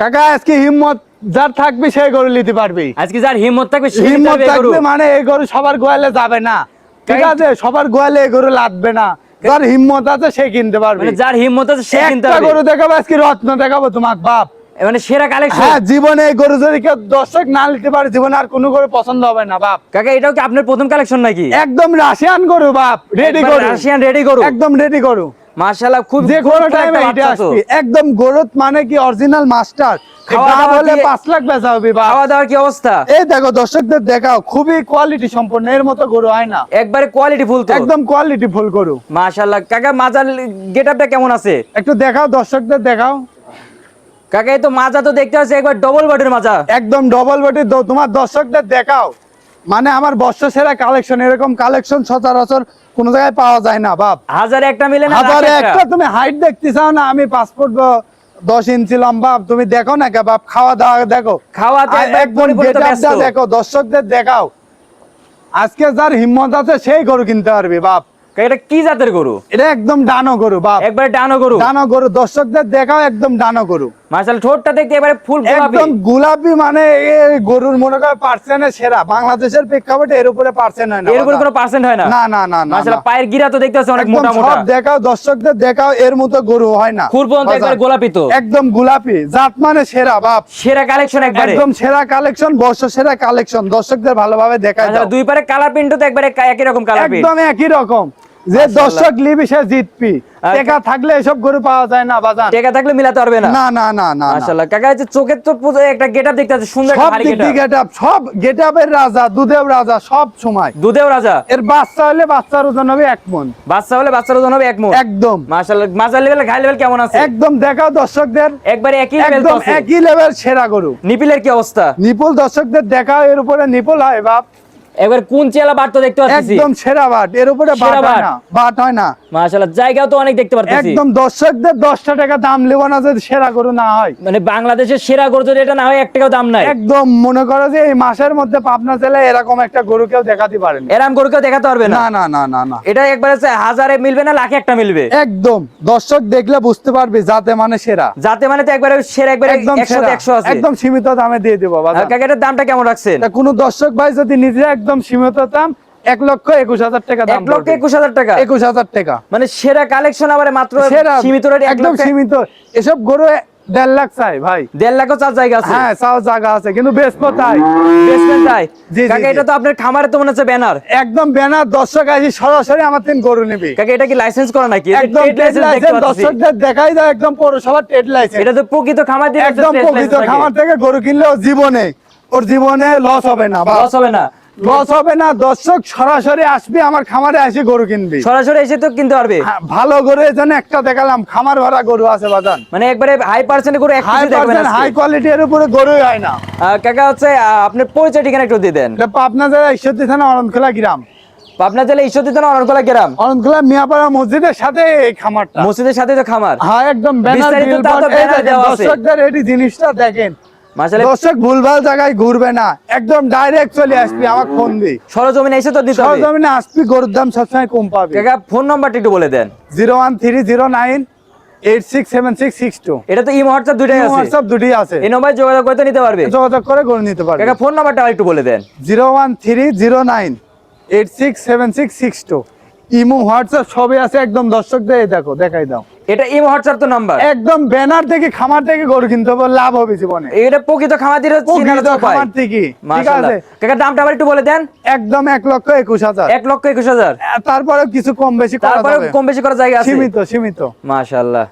কাকা আজকে হিম্মত যার থাকবে সেই গরু নিতে পারবে। আজকে যার হিম্মত থাকবে সে হিম্মত নিতে পারবে গরু। থাকবে মানে এই গরু সবার গোয়ালে যাবে না, ঠিক আছে? সবার গোয়ালে এই গরু লাগবে না, যার হিম্মত আছে সে কিনতে পারবে। মানে যার হিম্মত আছে সে কিনতে একটা পারবে। গরু দেখাবো আজকে, রত্ন দেখাবো তোমার বাপ। মানে সেরা কালেকশন। হ্যাঁ, জীবনে এই গরু যদি কেউ দর্শক না নিতে পারে, জীবনে আর কোনো গরু পছন্দ হবে না বাপ। কাকা এটাও কি আপনার প্রথম কালেকশন নাকি? একদম রাশিয়ান গরু বাপ, রেডি একবার গরু, রাশিয়ান রেডি গরু। একদম রেডি গরু। মাশাআল্লাহ, খুব যে কোনো একটা টাইমে বাচ্চা এটা তো। আসবে, একদম গরুত মানে কি অরিজিনাল মাস্টার। খাওয়া দাম দাওয়া হলে কি- 5 লাখ বেচা হবে বাপ। খাওয়া দাওয়ার কি অবস্থা? এই দেখো দর্শকদের দেখাও, খুবই কোয়ালিটি সম্পন্ন, এর মতো গরু হয় না, একবারে কোয়ালিটি ফুল তো। একদম কোয়ালিটি ফুল গরু। মাশাআল্লাহ কাকা, মাজার গেটআপটা কেমন আছে? একটু দেখাও দর্শকদের দেখাও। কাকা এই তো মাজা তো দেখতে পাচ্ছি একবার ডবল বডির মাজা। একদম ডবল বডি, তোমার দর্শকদের দেখাও। মানে আমার বর্ষসেরা কালেকশন, এরকম কালেকশন সচরাচর কোন জায়গায় পাওয়া যায় না বাপ। হাজারে একটা মিলে না, হাজারে লাখে একটা। তুমি হাইট দেখতে চাও না? আমি 5 ফুট 10 ইঞ্চি লম্বা, তুমি দেখো না কে বাপ? খাওয়া দাওয়া দেখো, খাওয়াতে একবার একদম পরিপূর্ণ get up ব্যস্ত। টা দেখো, দর্শকদের দেখাও। আজকে যার হিম্মত আছে সেই গরু কিনতে পারবে বাপ। কাকা এটা কি জাতের গরু? এটা একদম ডানো গরু বাপ, একবারে ডানো গরু। ডানো গরু। দর্শকদের দেখাও, একদম ডানো গরু। মাশাআল্লাহ, ঠোঁটটা দেখতে এবারে ফুল গোলাপি। একদম গোলাপি, মানে এই গরুর মনে করে পার্সেন্টের সেরা বাংলাদেশের প্রেক্ষাপটে, এর উপরে পার্সেন্ট হয় না, এর উপরে কোনো পার্সেন্ট হয় না। না না না না। মাশাআল্লাহ, পায়ের গিরা তো দেখতে পাচ্ছি অনেক একদম মোটা মোটা। সব দেখাও, দর্শকদের দেখাও, এর মতো গরু হয় না। খুর পর্যন্ত একবারে গোলাপি তো। একদম গোলাপি জাত, মানে সেরা বাপ, সেরা কালেকশন একবারে। একদম সেরা কালেকশন, বর্ষ সেরা কালেকশন। দর্শকদের ভালোভাবে দেখাই দাও। মাশাআল্লাহ, দুই পারে কালার প্রিন্টও তো একবারে একই রকম কালার প্রিন্ট। একদম একই রকম। যে মাশাআল্লাহ। দর্শক লিবি সে জিতবি, টাকা থাকলে এসব গরু পাওয়া যায় না বাজান। টাকা থাকলে মিলাতে পারবে না। না না না না। মাশাআল্লাহ কাকা, এই যে চোখের তো পুরো একটা গেটআপ দেখতে আছে, সুন্দর একটা সব ভারী দিক দিয়ে গেটআপ। গেটআপ, সব গেটআপের রাজা, দুধের রাজা সব সময়। দুধেও রাজা। এর বাচ্চা হলে বাচ্চার ওজন হবে 1 মণ। বাচ্চা হলে বাচ্চার ওজন হবে 1 মণ। একদম মাশাআল্লাহ, মাজার লেভেল ঘাই লেভেল কেমন আছে? একদম দেখাও দর্শকদের, একবারে একই লেভেল তো একদম আছে। একই লেভেল সেরা গরু। নিপিলের কি অবস্থা? নিপুল দর্শকদের দেখাও, এর উপরে নিপুল হয় বাপ, একবার কোন চেলা বাট তো দেখতে পাচ্ছি। একদম সেরা বাট, এর উপরে বাট সেরা হয় বাট। না, বাট হয় না। মাশাআল্লাহ, জায়গাও তো অনেক দেখতে পাচ্ছি। একদম দর্শকদের 10টা টাকা দাম নেব না যদি সেরা গরু না হয়। মানে বাংলাদেশের সেরা গরু যদি এটা না হয় 1 টাকাও দাম নাই। একদম মনে করো যে এই মাসের মধ্যে পাবনা জেলায় এরকম একটা গরু কেউ দেখাতে পারেন এরাম গরু কেউ দেখাতে পারবে না। না না না না না। এটা একবারে হাজারে মিলবে না, লাখে একটা মিলবে। একদম দর্শক দেখলে বুঝতে পারবে যাতে মানে সেরা, যাতে মানে তো একবারে সেরা, একবারে একদম 100 সেরা, 100 আছে। একদম সীমিত দামে দিয়ে দেবো আর বাজার। কাকা এটার দামটা কেমন রাখছেন? তা কোনো দর্শক ভাই যদি নিজে একদম সীমিত দাম 1,21,000 টাকা দাম 1,21,000 টাকা। 21,000 টাকা মানে সেরা কালেকশন আবার মাত্র সেরা, সীমিত রেটে একদম সীমিত। এসব গরু 1.5 লাখ চাই ভাই। 1.5 লাখও চার জায়গা আছে। হ্যাঁ, চাও জায়গা আছে, কিন্তু বেচবো তাই। বেসমেন্ট তাই। জি, জি, কাকা জি। এটা তো আপনার খামারে তো মনে হচ্ছে ব্যানার। একদম ব্যানার, দর্শক আসি সরাসরি আমার তিন গরু নিবি। কাকা এটা কি লাইসেন্স করা নাকি? এটা একদম ট্রেড ট্রেড লাইসেন্স দেখতে লাইসেন্স, পাচ্ছি। দর্শকদের দেখাই দাও, একদম পৌরসভার ট্রেড লাইসেন্স। এটা তো প্রকৃত খামার দিয়ে একদম প্রকৃত খামার থেকে গরু কিনলে ওর জীবনে লস হবে না, লস হবে না। লস হবে না। দর্শক সরাসরি আসবি আমার খামারে, আসি গরু কিনবি। সরাসরি এসে তো কিনতে পারবে। হ্যাঁ, ভালো গরু এজন্য একটা দেখালাম, খামার ভরা গরু আছে বাজান। মানে একবারে হাই পার্সেন্ট করে এক হাই কিছু দেখবেন পার্সেন্ট, হাই আজকে। কোয়ালিটি, এর উপরে গরুই হয় না। কাকা হচ্ছে আপনার পরিচয় ঠিকানা একটু দিয়ে দেন। এটা পাবনা জেলা ঈশ্বরদী থানা অরণখোলা গ্রাম, পাবনা জেলা ঈশ্বরদী থানা অরণখোলা গ্রাম। অরণখোলা মিয়াপাড়া মসজিদের সাথে এই খামারটা। মসজিদের সাথে তো খামার। হ্যাঁ, একদম ব্যানার, বিস্তারিত তা তো বিলবোর্ড, এই ব্যানার দেখেন, দেওয়া আছে। দর্শকদের এই জিনিসটা দেখেন। মাশাআল্লাহ, দর্শক ভুলভাল জায়গায় ঘুরবে না, একদম ডাইরেক্ট চলে আসবি আমার ফোন দি। সরজমিনে এসে তো দিতে হবে। সরজমিনে আসবি, গরুর দাম সবসময় কম পাবি। কাকা ফোন নাম্বারটা একটু বলে দেন। 01309867662। এটা তো ইমো হোয়াটসঅ্যাপ দুইটাই আছে। হোয়াটসঅ্যাপ দুটি আছে, এই নম্বরে যোগাযোগ করতে নিতে পারবে। যোগাযোগ করে গরু নিতে পারবে। কাকা ফোন নাম্বারটা একটু বলে দেন। 01309867662। ইমো হোয়াটসঅ্যাপ সবই আছে, একদম দর্শকদের এই দেখো, দেখাই দাও। এটা ইমো হোয়াটসঅ্যাপ তো নাম্বার। একদম ব্যানার থেকে খামার থেকে গরু কিনতে হবে, লাভ হবে জীবনে। এটা প্রকৃত খামারদের প্রকৃত খামার থেকে, ঠিক মাশাআল্লাহ। আছে। কাকা দামটা আবার একটু বলে দেন। একদম 1,21,000। 1,21,000। তারপরে কিছু কম বেশি করা তারপরে যাবে, কম বেশি করার জায়গা আছে। সীমিত সীমিত। মাশাআল্লাহ।